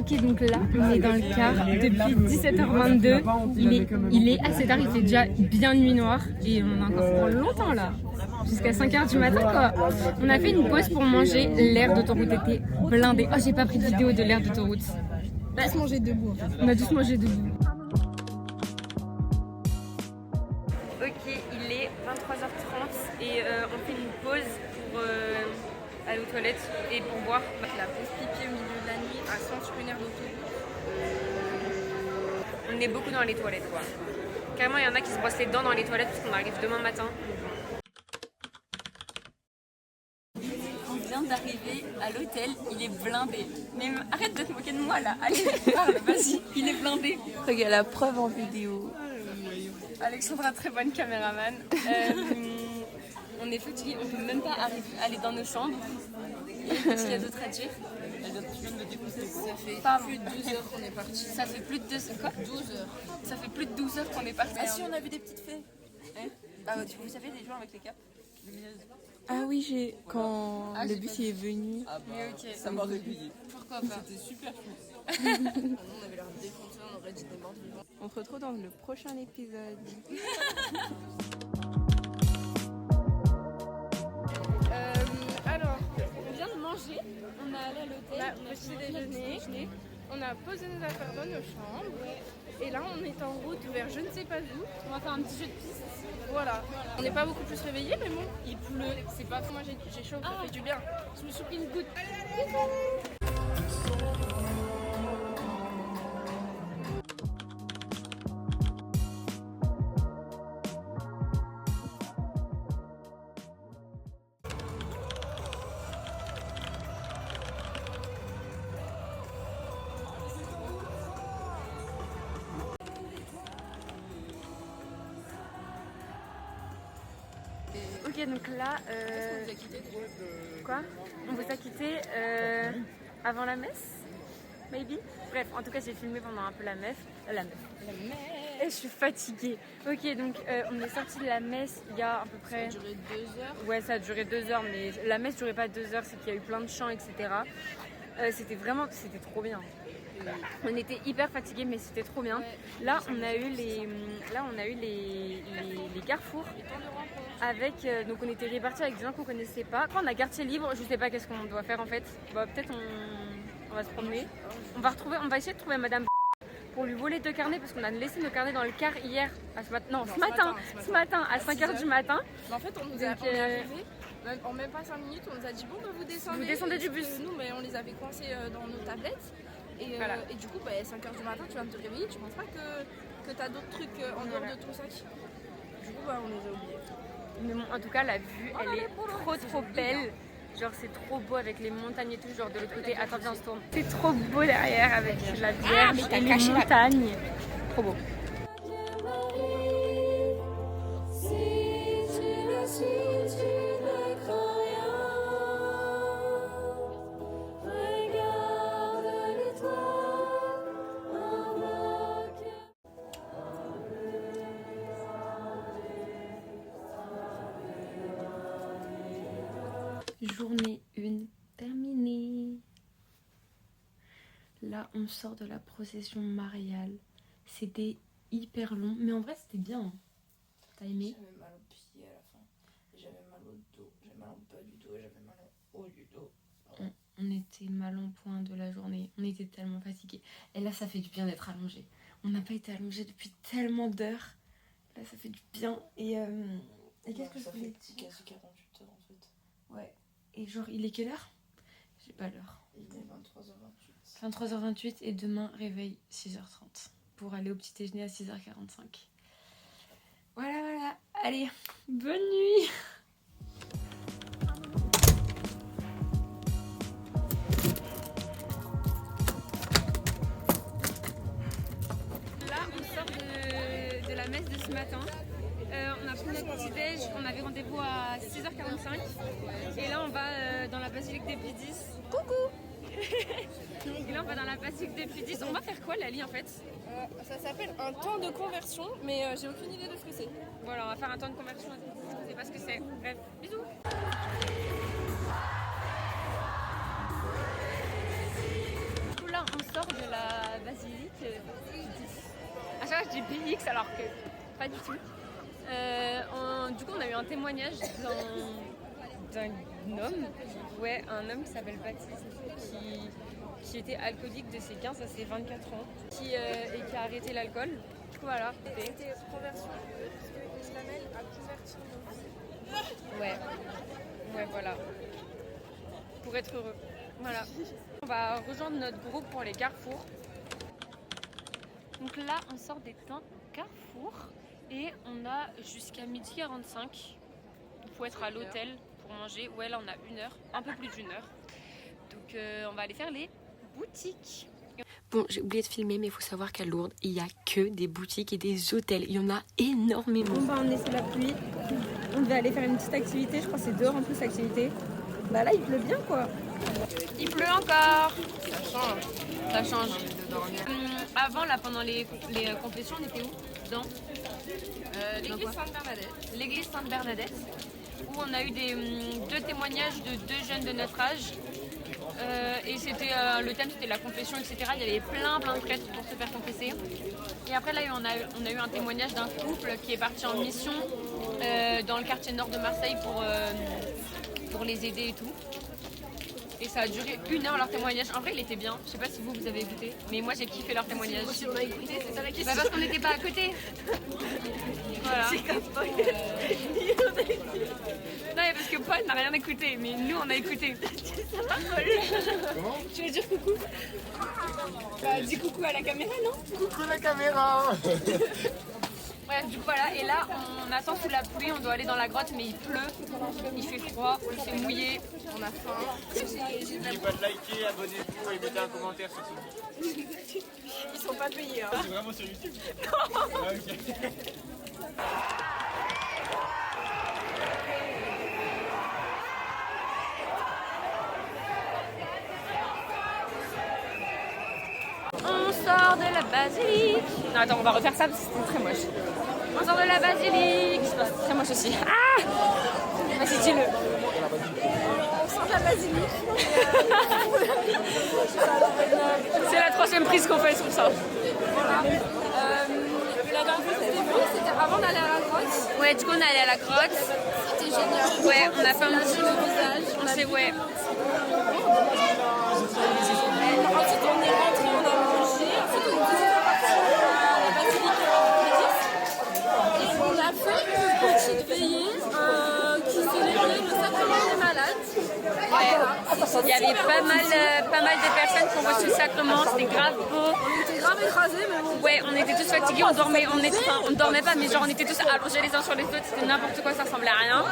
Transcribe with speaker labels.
Speaker 1: Ok, donc là, on est dans le car depuis 17h22. Il est assez tard, il fait déjà bien nuit noire et on a encore pour longtemps là. Jusqu'à 5h du matin quoi. On a fait une pause pour manger. L'aire d'autoroute était blindé. Oh, j'ai pas pris de vidéo de l'aire d'autoroute.
Speaker 2: On a tous mangé debout.
Speaker 1: On a tous mangé debout. Ok, il est 23h30 et on fait une pause pour aller aux toilettes et pour boire.
Speaker 2: La pause pipi au milieu de la nuit à 100 sur une aire d'autoroute.
Speaker 1: On est beaucoup dans les toilettes quoi. Carrément, il y en a qui se brossent les dents dans les toilettes parce qu'on arrive demain matin.
Speaker 3: On vient d'arriver à l'hôtel, il est blindé. Mais arrête de te moquer de moi là, allez, parle, vas-y, il est blindé.
Speaker 2: Regarde la preuve en vidéo.
Speaker 3: Alexandra, très bonne caméraman. On est fatigué, on peut même pas aller dans nos chambres. Qu'est-ce qu'il y a d'autre à dire?
Speaker 2: Ça fait plus de 12 heures qu'on est parti.
Speaker 3: Ça fait plus de 12 heures. Quoi?
Speaker 2: 12 heures.
Speaker 3: Ça fait plus de 12 heures qu'on est parti.
Speaker 2: Ah si, on a vu des petites fées.
Speaker 3: Hein? Vous savez les gens avec les capes lumineuses?
Speaker 2: Ah oui, quand le bus est venu.
Speaker 3: Ah bah, ok,
Speaker 4: ça m'a réveillé.
Speaker 3: Pourquoi pas?
Speaker 4: C'était super chou.
Speaker 2: On avait l'air défoncé, on aurait dit des morts vivants. On se retrouve dans le prochain épisode.
Speaker 1: Alors, on vient de manger, on est allé à l'hôtel, on a petit déjeuner, on a posé nos affaires dans nos chambres et là on est en route vers je ne sais pas où. On va faire un petit jeu de piste. Voilà. On n'est pas beaucoup plus réveillés mais bon, il pleut, c'est pas moi j'ai chaud, ça fait du bien. Je me suis pris une goutte. Ok, donc là, quoi? On vous a quitté avant la messe, maybe. Bref, en tout cas, j'ai filmé pendant un peu la messe. Et je suis fatiguée. Ok, donc on est sorti de la messe il y a à peu près.
Speaker 2: Ça a duré 2 heures.
Speaker 1: Ouais, ça a duré 2 heures, mais la messe durait pas 2 heures, c'est qu'il y a eu plein de chants, etc. C'était trop bien. On était hyper fatigués, mais c'était trop bien. Là, on a eu les carrefours avec. Donc, on était répartis avec des gens qu'on connaissait pas. Quand on a quartier libre, je sais pas qu'est-ce qu'on doit faire en fait. Bah, peut-être on va se promener. On va essayer de trouver Madame pour lui voler 2 carnets parce qu'on a laissé nos carnets dans le car hier. Ce matin à 5h du matin.
Speaker 2: En fait, on est arrivé. En même pas 5 minutes, on nous a dit bon, bah, vous descendez.
Speaker 1: Vous descendez du bus.
Speaker 2: Nous, mais on les avait coincés dans nos tablettes. Et,
Speaker 1: voilà.
Speaker 2: Et du coup, 5h du matin, tu viens de te réveiller, tu penses pas que t'as d'autres trucs en dehors de ton sac. Du coup, on les a oubliés.
Speaker 1: Mais bon, en tout cas, la vue, elle est trop belle. Genre, c'est trop beau avec les montagnes et tout. Genre, de l'autre côté, attends, viens, on se tourne. C'est trop beau derrière avec la Vierge et les montagnes. Trop beau. Journée 1 terminée. Là, on sort de la procession mariale. C'était hyper long, mais en vrai, c'était bien. Hein. T'as aimé?
Speaker 2: J'avais mal au pied à la fin. J'avais mal au dos. J'avais mal au bas du dos. J'avais mal au haut du dos.
Speaker 1: On était mal en point de la journée. On était tellement fatigués. Et là, ça fait du bien d'être allongé. On n'a pas été allongé depuis tellement d'heures. Là, ça fait du bien. Et qu'est-ce que je voulais dire?
Speaker 2: Quasi 48 heures en fait.
Speaker 1: Ouais. Et genre, il est quelle heure? J'ai pas l'heure.
Speaker 2: Il est 23h28.
Speaker 1: 23h28 et demain, réveil 6h30 pour aller au petit déjeuner à 6h45. Voilà. Allez, bonne nuit. Là, on sort de la messe de ce matin. On a pris notre petit déj, on avait rendez-vous à 6h45 et là on va dans la basilique des Pidis. Coucou. Et là on va dans la basilique des Pidis. On va faire quoi Lali en fait?
Speaker 2: Ça s'appelle un temps de conversion, mais j'ai aucune idée de ce que c'est.
Speaker 1: Voilà, on va faire un temps de conversion. Je sais pas ce que c'est. Bref, bisous. Du coup là on
Speaker 3: sort de la basilique. À chaque fois, je dis BX alors que pas du tout. Du coup, on a eu un témoignage d'un homme, un homme qui s'appelle Baptiste, qui était alcoolique de ses 15 à ses 24 ans, et qui a arrêté l'alcool. Du coup, voilà.
Speaker 2: C'était conversion, parce que l'islamel a converti nos vies.
Speaker 3: Ouais, voilà. Pour être heureux. Voilà. On va rejoindre notre groupe pour les carrefours. Donc là, on sort des temps Carrefour et on a jusqu'à 12h45. Il faut être à l'hôtel pour manger. Ouais, là, on a 1 heure, un peu plus d'1 heure. Donc, on va aller faire les boutiques.
Speaker 4: Bon, j'ai oublié de filmer, mais il faut savoir qu'à Lourdes, il n'y a que des boutiques et des hôtels. Il y en a énormément.
Speaker 2: Bon, on est sous la pluie. On devait aller faire une petite activité. Je crois que c'est dehors en plus l'activité. Bah là, il pleut bien, quoi.
Speaker 3: Il pleut encore. Ça change. Avant, là, pendant les confessions, on était où? Dans l'église Sainte-Bernadette. L'église Sainte-Bernadette, où on a eu 2 témoignages de 2 jeunes de notre âge. Et c'était le thème, c'était la confession, etc. Il y avait plein de prêtres pour se faire confesser. Et après, là, on a eu un témoignage d'un couple qui est parti en mission dans le quartier nord de Marseille pour les aider et tout. Et ça a duré 1 heure leur témoignage. En vrai, il était bien. Je sais pas si vous avez écouté, mais moi j'ai kiffé leur témoignage.
Speaker 2: Si on a écouté, c'est ça la question.
Speaker 3: Parce qu'on n'était pas à côté. Voilà.
Speaker 2: C'est comme Paul.
Speaker 3: Non, mais parce que Paul n'a rien écouté, mais nous on a écouté.
Speaker 2: Ça va, Paul? Tu veux dire coucou? Bah, dis coucou à la caméra, non?
Speaker 5: Coucou la caméra.
Speaker 3: Bref, du coup voilà, et là on attend sous la pluie, on doit aller dans la grotte, mais il pleut, il fait froid, il fait mouillé, on a faim.
Speaker 5: N'oubliez pas de liker, abonnez-vous et mettez un commentaire sur YouTube.
Speaker 2: Ils sont pas payés, hein.
Speaker 5: C'est vraiment sur YouTube? Ah, ok.
Speaker 3: On sort de la basilique. Non attends, on va refaire ça parce que c'était très moche. On sort de la basilique. C'est très moche aussi. Ah, vas-y, dis-le.
Speaker 2: On sort de la basilique.
Speaker 3: C'est la 3e prise qu'on fait sur ça.
Speaker 2: Voilà. La dernière fois c'était avant d'aller à la grotte.
Speaker 3: Ouais, du coup on est allé à la grotte.
Speaker 2: C'était génial.
Speaker 3: Ouais, on a fait un petit
Speaker 2: le visage.
Speaker 3: On s'est, ouais.
Speaker 2: Ensuite on est rentré, on a mangé. Ensuite on est parti à la basilique Médis. Et on a fait une petite veillée qui célébrait le sacrement des malades.
Speaker 3: Ouais. Il y avait pas mal de personnes qui ont reçu le sacrement, c'était grave beau.
Speaker 2: On était grave écrasés, mais bon.
Speaker 3: Ouais, on était tous fatigués, on dormait pas, mais genre on était tous allongés les uns sur les autres, c'était n'importe quoi, ça ressemblait à rien.